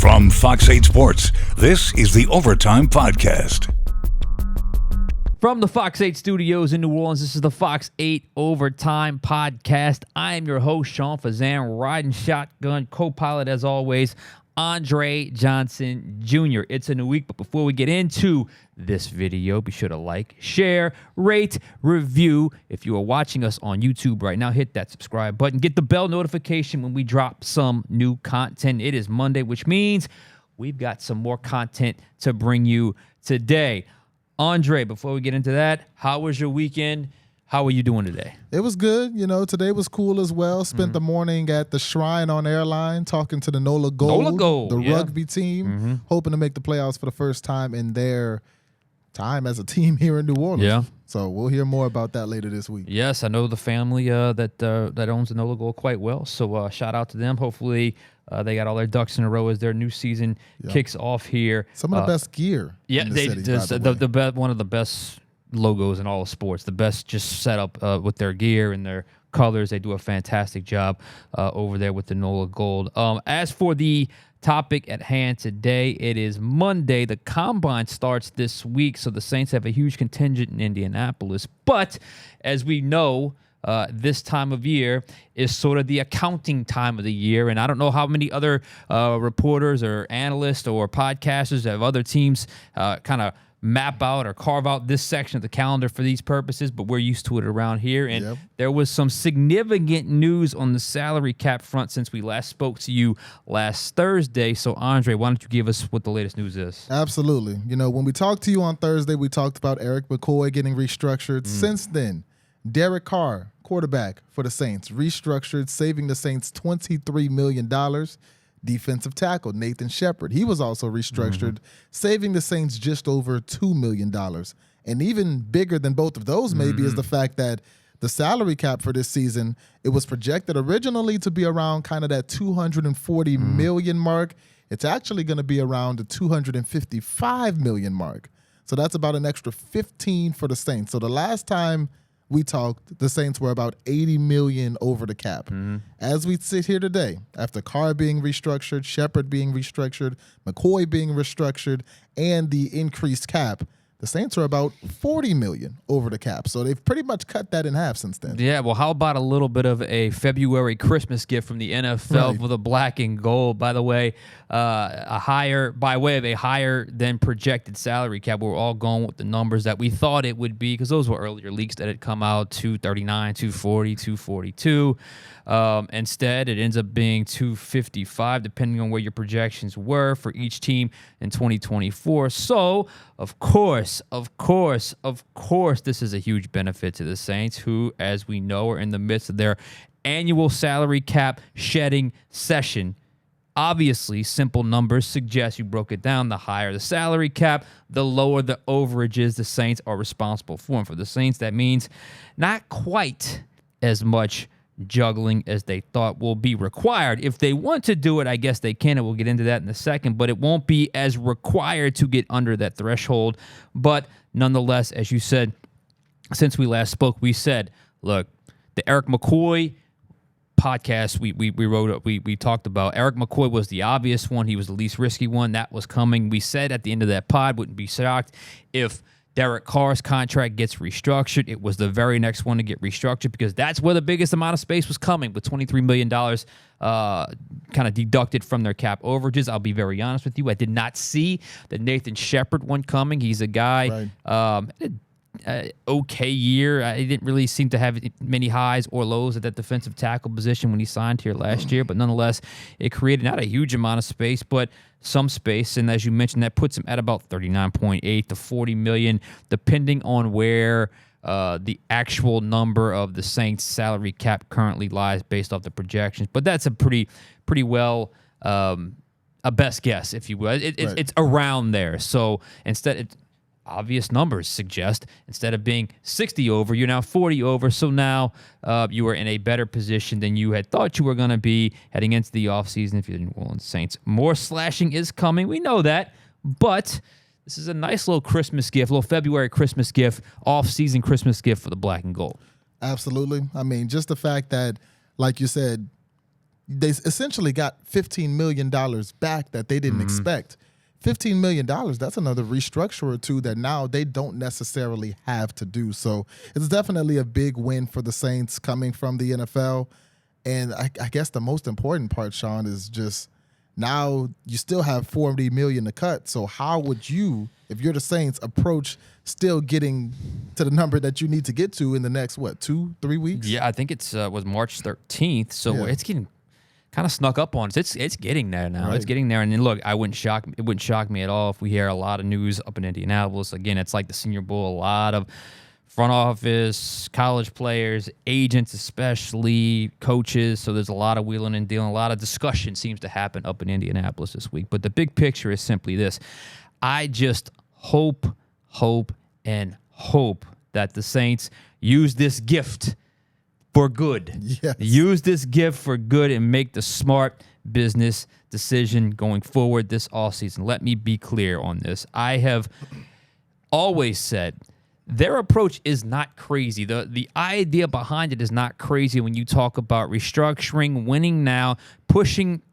From Fox 8 Sports, this is the Overtime Podcast. From the Fox 8 studios in New Orleans, this is the Fox 8 Overtime Podcast. I am your host, Sean Fazende, riding shotgun, co-pilot as always, Andre Johnson Jr. It's a new week, but before we get into this video, be sure to like, share, rate, review. If you are watching us on YouTube right now, hit that subscribe button. Get the bell notification when we drop some new content. It is Monday, which means we've got some more content to bring you today. Andre, before we get into that, how was your weekend? How are you doing today? It was good. You know, today was cool as well. Spent the morning at the Shrine on Airline talking to the NOLA Gold, the rugby team, hoping to make the playoffs for the first time in their time as a team here in New Orleans. Yeah. So we'll hear more about that later this week. Yes, I know the family that owns the NOLA Gold quite well. So shout out to them. Hopefully they got all their ducks in a row as their new season kicks off here. Some of the best gear. Yeah, in the city, one of the best logos in all of sports. The best just set up with their gear and their colors. They do a fantastic job over there with the NOLA Gold. As for the topic at hand today, it is Monday. The Combine starts this week, so the Saints have a huge contingent in Indianapolis. But as we know, this time of year is sort of the accounting time of the year, and I don't know how many other reporters or analysts or podcasters have other teams kind of map out or carve out this section of the calendar for these purposes, but we're used to it around here. And there was some significant news on the salary cap front since we last spoke to you last Thursday. So, Andre, why don't you give us what the latest news is? Absolutely. You know, when we talked to you on Thursday, we talked about Eric McCoy getting restructured. Since then, Derek Carr, quarterback for the Saints, restructured, saving the Saints $23 million. Defensive tackle Nathan Shepard, he was also restructured, saving the Saints just over $2 million. And even bigger than both of those maybe is the fact that the salary cap for this season, it was projected originally to be around kind of that $240 million mark. It's actually going to be around the $255 million mark. So that's about an extra 15 for the Saints. So the last time we talked, the Saints were about $80 million over the cap. As we sit here today, after Carr being restructured, Shepard being restructured, McCoy being restructured, and the increased cap, the Saints are about $40 million over the cap. So they've pretty much cut that in half since then. Yeah, well, how about a little bit of a February Christmas gift from the NFL for the black and gold? By the way, by way of a higher than projected salary cap. We're all going with the numbers that we thought it would be because those were earlier leaks that had come out, 239, 240, 242. Instead, it ends up being 255, depending on where your projections were for each team in 2024. So, of course, this is a huge benefit to the Saints, who, as we know, are in the midst of their annual salary cap shedding session. Obviously, simple numbers suggest, you broke it down, the higher the salary cap, the lower the overages the Saints are responsible for. And for the Saints, that means not quite as much juggling as they thought will be required. If they want to do it, I guess they can, and we'll get into that in a second, but it won't be as required to get under that threshold. But nonetheless, as you said, since we last spoke, we said, look, the Eric McCoy podcast we talked about, Eric McCoy was the obvious one. He was the least risky one. That was coming. We said at the end of that pod, wouldn't be shocked if Derek Carr's contract gets restructured. It was the very next one to get restructured because that's where the biggest amount of space was coming, with $23 million kind of deducted from their cap overages. I'll be very honest with you. I did not see the Nathan Shepard one coming. He's a guy, okay year. He didn't really seem to have many highs or lows at that defensive tackle position when he signed here last year, but nonetheless, it created not a huge amount of space, but some space, and as you mentioned, that puts him at about $39.8 to $40 million, depending on where the actual number of the Saints' salary cap currently lies based off the projections. But that's a pretty well a best guess, if you will. It's around there. So instead, obvious numbers suggest instead of being 60 over, you're now 40 over. So now you are in a better position than you had thought you were going to be heading into the offseason if you're the New Orleans Saints. More slashing is coming. We know that. But this is a nice little Christmas gift, a little February Christmas gift, off-season Christmas gift for the black and gold. Absolutely. I mean, just the fact that, like you said, they essentially got $15 million back that they didn't expect. $15 million, that's another restructure or two that now they don't necessarily have to do. So it's definitely a big win for the Saints coming from the NFL. And I guess the most important part, Sean, is just now you still have $40 million to cut. So how would you, if you're the Saints, approach still getting to the number that you need to get to in the next, 2-3 weeks? Yeah, I think it's was March 13th. So it's getting kind of snuck up on us. It's getting there now. Right. It's getting there. And then look, it wouldn't shock me at all if we hear a lot of news up in Indianapolis. Again, it's like the Senior Bowl, a lot of front office, college players, agents especially, coaches. So there's a lot of wheeling and dealing. A lot of discussion seems to happen up in Indianapolis this week. But the big picture is simply this. I just hope that the Saints use this gift for good. Yes. Use this gift for good and make the smart business decision going forward this offseason. Let me be clear on this. I have always said their approach is not crazy. The idea behind it is not crazy when you talk about restructuring, winning now, pushing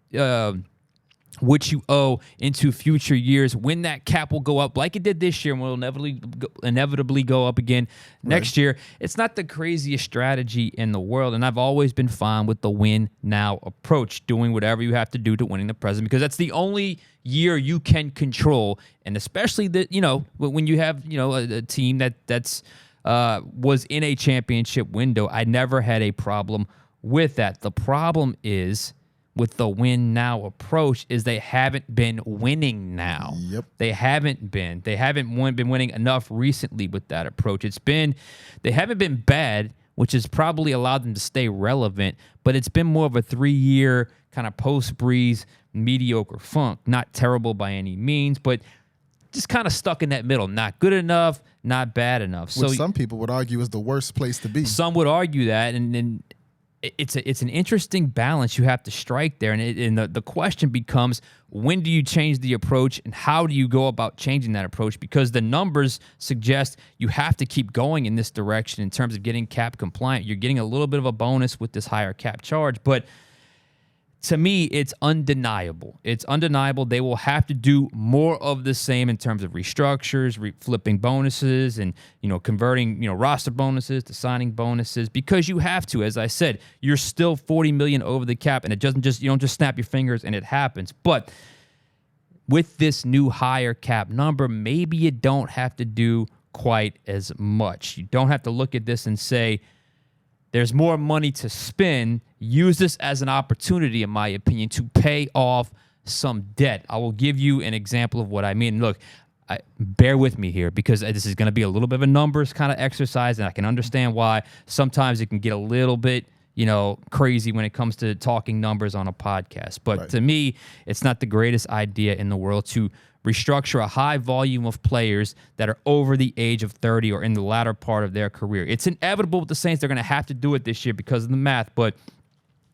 what you owe into future years, when that cap will go up like it did this year and will inevitably go up again next year. It's not the craziest strategy in the world, and I've always been fine with the win now approach, doing whatever you have to do to winning the present, because that's the only year you can control, and especially when you have a team that's was in a championship window. I never had a problem with that. The problem is with the win now approach is they haven't been winning now. Yep. They haven't been winning enough recently with that approach. They haven't been bad, which has probably allowed them to stay relevant, but it's been more of a 3-year kind of post-Breeze mediocre funk. Not terrible by any means, but just kind of stuck in that middle. Not good enough, not bad enough. Which some people would argue is the worst place to be. Some would argue that, and it's an interesting balance you have to strike there, and the question becomes, when do you change the approach, and how do you go about changing that approach? Because the numbers suggest you have to keep going in this direction in terms of getting cap compliant. You're getting a little bit of a bonus with this higher cap charge, but to me, it's undeniable. It's undeniable they will have to do more of the same in terms of restructures, flipping bonuses, and converting roster bonuses to signing bonuses, because you have to. As I said, you're still $40 million over the cap, and it doesn't you don't just snap your fingers and it happens. But with this new higher cap number, maybe you don't have to do quite as much. You don't have to look at this and say, there's more money to spend. Use this as an opportunity, in my opinion, to pay off some debt. I will give you an example of what I mean. Look, bear with me here, because this is going to be a little bit of a numbers kind of exercise, and I can understand why sometimes it can get a little bit crazy when it comes to talking numbers on a podcast. But to me, it's not the greatest idea in the world to restructure a high volume of players that are over the age of 30 or in the latter part of their career. It's inevitable with the Saints. They're going to have to do it this year because of the math, but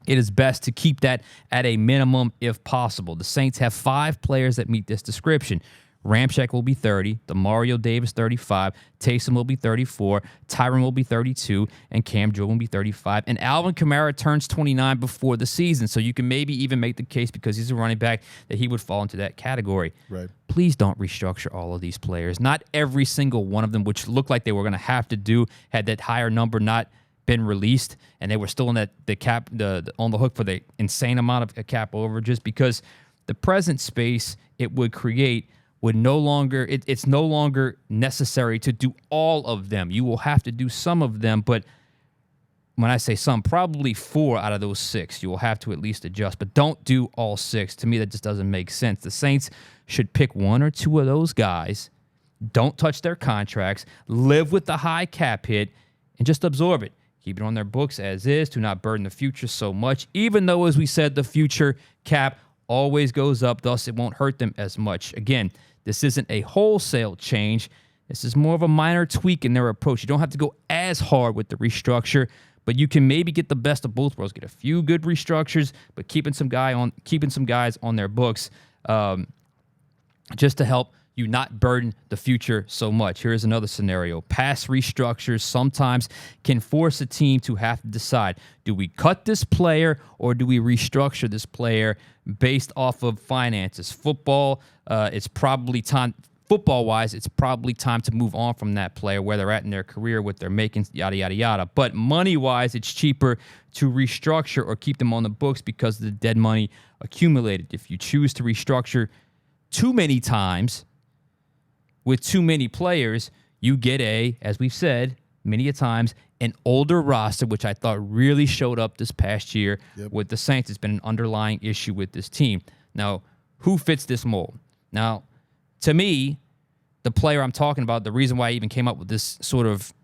it is best to keep that at a minimum if possible. The Saints have 5 players that meet this description. Ramczyk will be 30, Demario Davis 35, Taysom will be 34, Tyron will be 32, and Cam Jordan will be 35. And Alvin Kamara turns 29 before the season, so you can maybe even make the case, because he's a running back, that he would fall into that category. Right. Please don't restructure all of these players. Not every single one of them, which looked like they were going to have to do, had that higher number not been released, and they were still in the cap, on the hook for the insane amount of cap overages, because the present space it would create would no longer, it's no longer necessary to do all of them. You will have to do some of them, but when I say some, probably 4 out of those 6 you will have to at least adjust, but don't do all 6. To me, that just doesn't make sense. The Saints should pick 1 or 2 of those guys, don't touch their contracts, live with the high cap hit, and just absorb it. Keep it on their books as is. Do not burden the future so much, even though, as we said, the future cap always goes up, thus it won't hurt them as much. Again, this isn't a wholesale change. This is more of a minor tweak in their approach. You don't have to go as hard with the restructure, but you can maybe get the best of both worlds. Get a few good restructures, but keeping some guys on their books, just to help you not burden the future so much. Here's another scenario. Past restructures sometimes can force a team to have to decide, do we cut this player or do we restructure this player based off of finances? It's probably time. Football-wise, it's probably time to move on from that player, where they're at in their career, what they're making, yada, yada, yada. But money-wise, it's cheaper to restructure or keep them on the books because of the dead money accumulated. If you choose to restructure too many times with too many players, you get as we've said many a times, an older roster, which I thought really showed up this past year with the Saints. It's been an underlying issue with this team. Now, who fits this mold? Now, to me, the player I'm talking about, the reason why I even came up with this sort of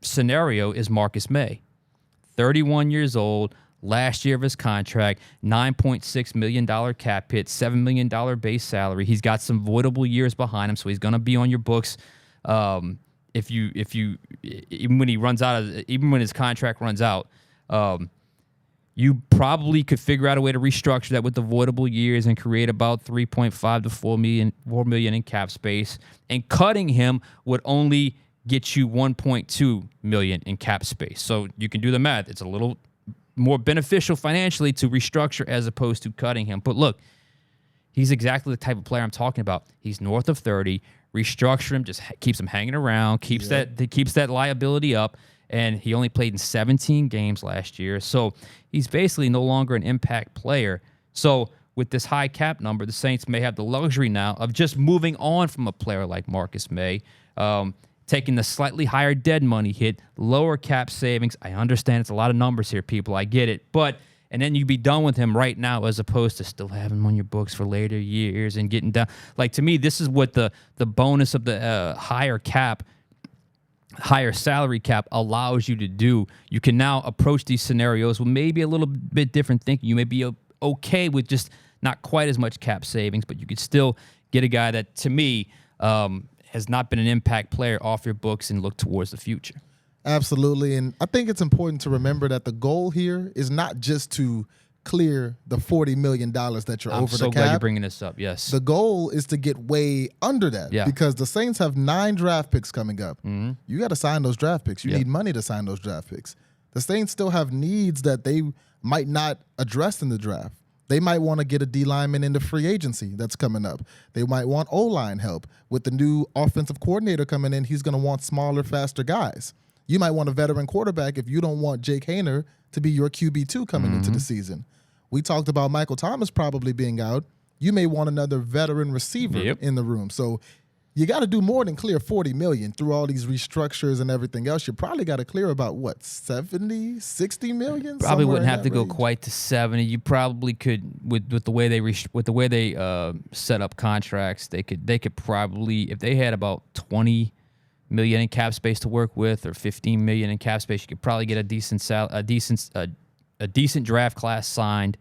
scenario is Marcus May. 31 years old, last year of his contract, $9.6 million cap hit, $7 million base salary. He's got some voidable years behind him, so he's going to be on your books even when he runs out even when his contract runs out. You probably could figure out a way to restructure that with the voidable years and create about $3.5 to $4 million in cap space. And cutting him would only get you $1.2 million in cap space. So you can do the math. It's a little more beneficial financially to restructure as opposed to cutting him. But look, he's exactly the type of player I'm talking about. He's north of 30. Restructure him, just keeps him hanging around, keeps that liability up. And he only played in 17 games last year. So he's basically no longer an impact player. So with this high cap number, the Saints may have the luxury now of just moving on from a player like Marcus May, taking the slightly higher dead money hit, lower cap savings. I understand it's a lot of numbers here, people. I get it. And then you'd be done with him right now as opposed to still having him on your books for later years and getting down. Like, to me, this is what the bonus of the higher salary cap allows you to do. You can now approach these scenarios with maybe a little bit different thinking. You may be okay with just not quite as much cap savings, but you could still get a guy that, to me, has not been an impact player off your books and look towards the future. Absolutely. And I think it's important to remember that the goal here is not just to clear the $40 million that you're over the cap. I'm so glad you're bringing this up, yes. The goal is to get way under that because the Saints have 9 draft picks coming up. Mm-hmm. You got to sign those draft picks. You need money to sign those draft picks. The Saints still have needs that they might not address in the draft. They might want to get a D lineman in the free agency that's coming up. They might want O-line help. With the new offensive coordinator coming in, he's going to want smaller, faster guys. You might want a veteran quarterback if you don't want Jake Haener to be your QB2 coming into the season. We talked about Michael Thomas probably being out. You may want another veteran receiver in the room. So you got to do more than clear $40 million through all these restructures and everything else. You probably got to clear about, what, 70, 60 million? Probably wouldn't have to go quite to 70. You probably could, with the way they set up contracts, they could probably, if they had about 20 million in cap space to work with, or 15 million in cap space, you could probably get a decent draft class signed,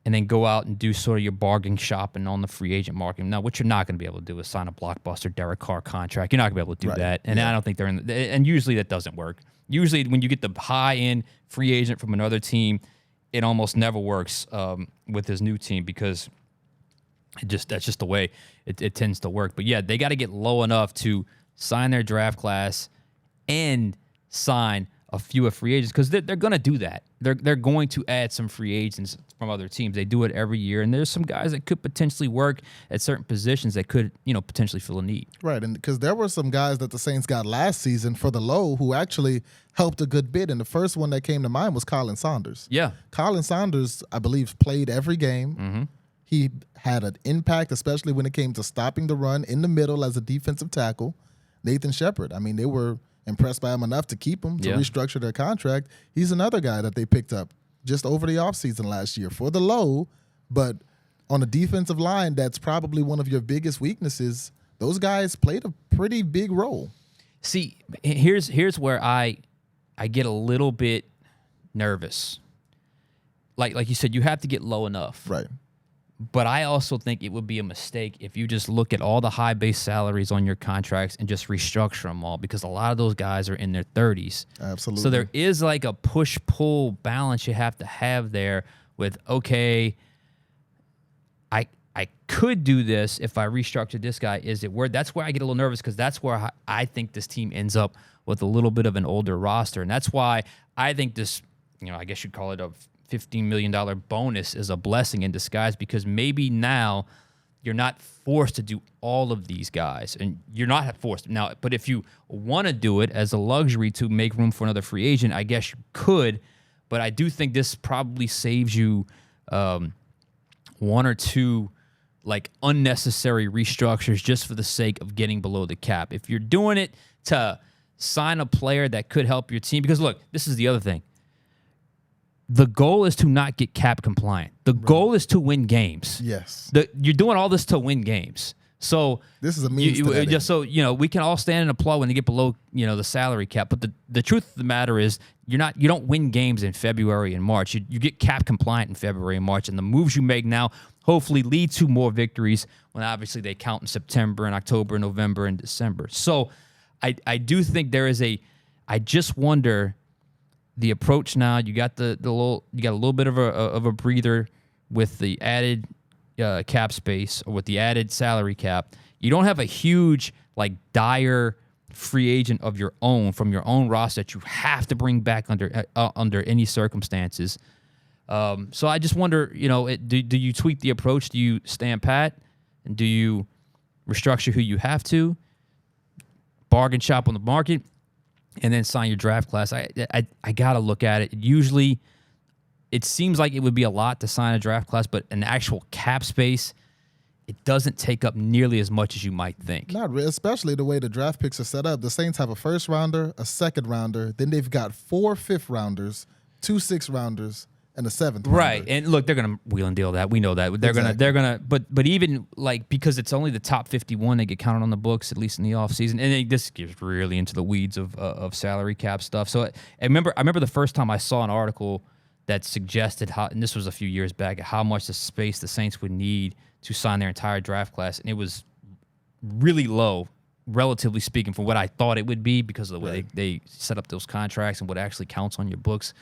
and then go out and do sort of your bargain shopping on the free agent market. Now, what you're not going to be able to do is sign a blockbuster Derek Carr contract. You're not going to be able to do that, and I don't think and usually that doesn't work. Usually, when you get the high-end free agent from another team, it almost never works with his new team because that's just the way it tends to work. But yeah, they got to get low enough to sign their draft class and sign a few free agents, because they're going to do that. They're going to add some free agents from other teams. They do it every year, and there's some guys that could potentially work at certain positions that could, potentially fill a need. Right, and because there were some guys that the Saints got last season for the low who actually helped a good bit, and the first one that came to mind was Colin Saunders. Yeah. Colin Saunders, I believe, played every game. Mm-hmm. He had an impact, especially when it came to stopping the run in the middle as a defensive tackle. Nathan Shepard, I mean, they were impressed by him enough to keep him, to restructure their contract. He's another guy that they picked up just over the offseason last year for the low, but on a defensive line that's probably one of your biggest weaknesses. Those guys played a pretty big role. See, here's where I get a little bit nervous. Like you said, you have to get low enough. Right. But I also think it would be a mistake if you just look at all the high base salaries on your contracts and just restructure them all, because a lot of those guys are in their 30s. Absolutely. So there is like a push-pull balance you have to have there with, okay, I could do this if I restructured this guy. Is it worth? That's where I get a little nervous because that's where I think this team ends up with a little bit of an older roster, and that's why I think this, I guess you'd call it a $15 million bonus is a blessing in disguise because maybe now you're not forced to do all of these guys, and you're not forced now. But if you want to do it as a luxury to make room for another free agent, I guess you could. But I do think this probably saves you one or two like unnecessary restructures just for the sake of getting below the cap. If you're doing it to sign a player that could help your team, because look, this is the other thing. The goal is to not get cap compliant. The goal is to win games. Yes. You're doing all this to win games. So this is a means to that just so we can all stand and applaud when they get below the salary cap. But the truth of the matter is you don't win games in February and March. You get cap compliant in February and March, and the moves you make now hopefully lead to more victories when obviously they count in September and October, November, and December. So I do think there is I just wonder the approach now. You got you got a little bit of a breather with the added cap space or with the added salary cap. You don't have a huge like dire free agent of your own from your own roster that you have to bring back under any circumstances. So I just wonder, do you tweak the approach? Do you stand pat? And do you restructure who you have to? Bargain shop on the market? And then sign your draft class? I got to look at it. Usually, it seems like it would be a lot to sign a draft class, but an actual cap space, it doesn't take up nearly as much as you might think. Not really, especially the way the draft picks are set up. The Saints have a first rounder, a second rounder, then they've got 4 fifth rounders, 2 6 rounders, and a 7th rounder. Right, and look, they're gonna wheel and deal that. We know that they're gonna. But even like because it's only the top 51 they get counted on the books at least in the offseason, and this gets really into the weeds of salary cap stuff. So I remember the first time I saw an article that suggested how, and this was a few years back, how much the space the Saints would need to sign their entire draft class, and it was really low, relatively speaking, from what I thought it would be because of the way they set up those contracts and what actually counts on your books.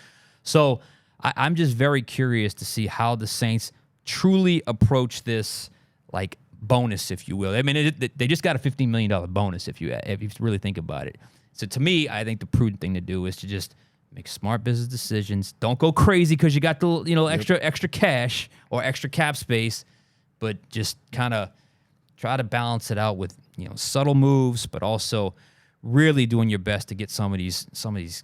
So I'm just very curious to see how the Saints truly approach this, like, bonus, if you will. I mean, they just got a $15 million bonus if you really think about it. So to me, I think the prudent thing to do is to just make smart business decisions. Don't go crazy because you got the extra cash or extra cap space, but just kind of try to balance it out with subtle moves, but also really doing your best to get some of these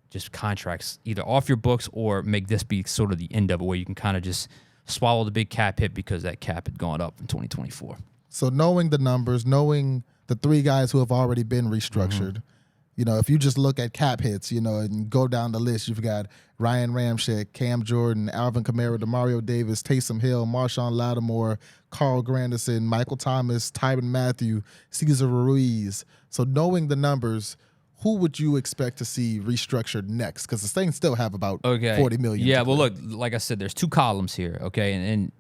just contracts either off your books or make this be sort of the end of it, where you can kind of just swallow the big cap hit because that cap had gone up in 2024. So knowing the numbers, knowing the 3 guys who have already been restructured, if you just look at cap hits, and go down the list, you've got Ryan Ramczyk, Cam Jordan, Alvin Kamara, Demario Davis, Taysom Hill, Marshawn Lattimore, Carl Granderson, Michael Thomas, Tyron Matthew, Cesar Ruiz. So knowing the numbers, who would you expect to see restructured next? Because the Saints still have about $40 million. Yeah, well, look, like I said, there's 2 columns here, okay? And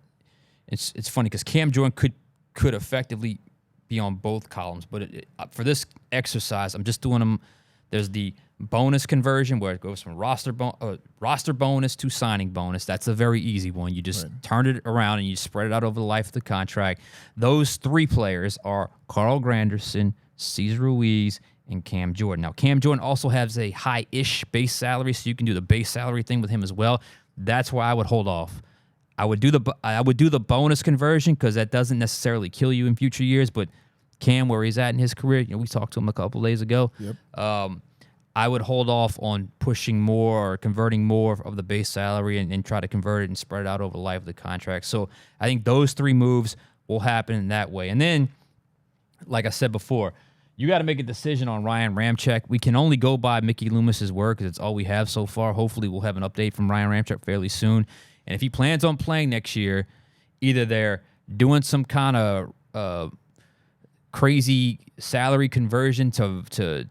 it's funny because Cam Jordan could effectively be on both columns. But for this exercise, I'm just doing them. There's the bonus conversion where it goes from roster bonus to signing bonus. That's a very easy one. You just turn it around and you spread it out over the life of the contract. Those 3 players are Carl Granderson, Cesar Ruiz, and Cam Jordan. Now, Cam Jordan also has a high-ish base salary, so you can do the base salary thing with him as well. That's why I would hold off. I would do the bonus conversion because that doesn't necessarily kill you in future years. But Cam, where he's at in his career, we talked to him a couple days ago. Yep. I would hold off on pushing more or converting more of the base salary and try to convert it and spread it out over the life of the contract. So I think those 3 moves will happen in that way. And then, like I said before, you got to make a decision on Ryan Ramczyk. We can only go by Mickey Loomis's word because it's all we have so far. Hopefully, we'll have an update from Ryan Ramczyk fairly soon. And if he plans on playing next year, either they're doing some kind of crazy salary conversion to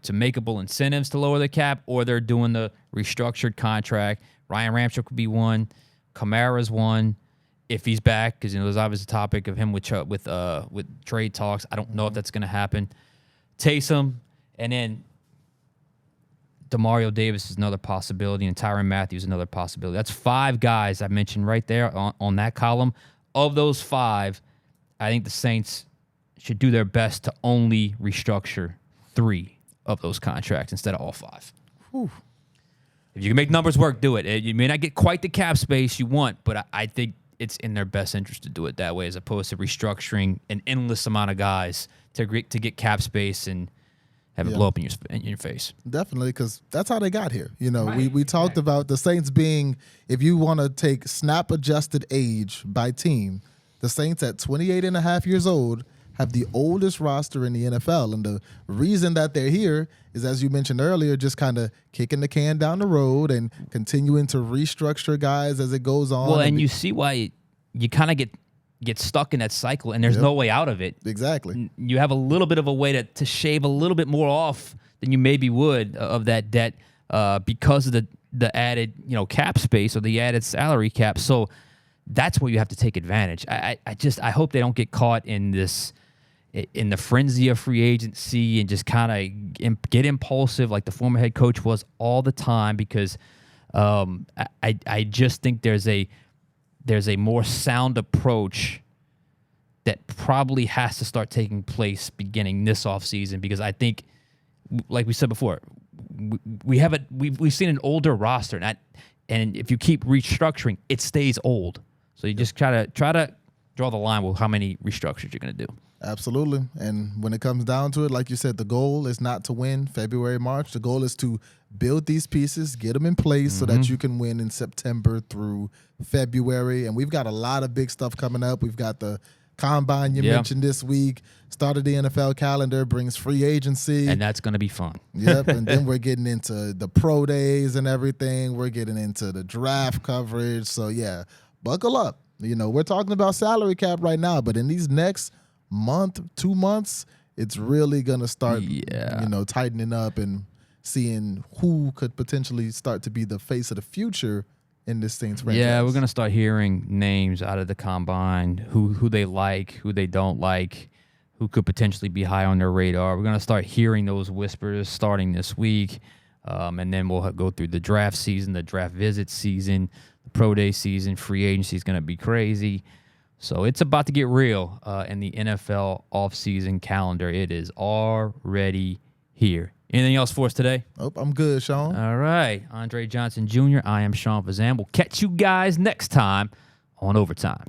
makeable incentives to lower the cap, or they're doing the restructured contract. Ryan Ramczyk would be one. Kamara's one. If he's back, because there's obviously a topic of him with trade talks. I don't know if that's going to happen. Taysom, and then Demario Davis is another possibility, and Tyron Matthew is another possibility. That's 5 guys I mentioned right there on that column. Of those 5, I think the Saints should do their best to only restructure 3 of those contracts instead of all 5. Whew. If you can make numbers work, do it. You may not get quite the cap space you want, but I think it's in their best interest to do it that way, as opposed to restructuring an endless amount of guys to get cap space and have it blow up in your face. Definitely, because that's how they got here. You know, Right. we talked about the Saints being, if you want to take snap-adjusted age by team, the Saints at 28 and a half years old have the oldest roster in the NFL. And the reason that they're here is, as you mentioned earlier, just kind of kicking the can down the road and continuing to restructure guys as it goes on. Well, and you see why you kind of get stuck in that cycle, and there's no way out of it. Exactly. You have a little bit of a way to shave a little bit more off than you maybe would of that debt because of the added cap space or the added salary cap. So that's where you have to take advantage. I hope they don't get caught in the frenzy of free agency and just kind of get impulsive like the former head coach was all the time, because I just think there's a more sound approach that probably has to start taking place beginning this offseason, because I think, like we said before, we've seen an older roster, and if you keep restructuring, it stays old. So you just try to draw the line with how many restructures you're going to do. Absolutely. And when it comes down to it, like you said, the goal is not to win February, March. The goal is to build these pieces, get them in place so that you can win in September through February. And we've got a lot of big stuff coming up. We've got the Combine you mentioned this week. Start of the NFL calendar brings free agency. And that's going to be fun. Yep. And then we're getting into the pro days and everything. We're getting into the draft coverage. So, yeah, buckle up. We're talking about salary cap right now, but in these next month, 2 months, it's really going to start, tightening up and seeing who could potentially start to be the face of the future in this Saints franchise. Yeah, we're going to start hearing names out of the Combine, who they like, who they don't like, who could potentially be high on their radar. We're going to start hearing those whispers starting this week, and then we'll go through the draft season, the draft visit season, the pro day season. Free agency is going to be crazy. So it's about to get real in the NFL offseason calendar. It is already here. Anything else for us today? Oh, I'm good, Sean. All right. Andre Johnson Jr., I am Sean Fazende. We'll catch you guys next time on Overtime.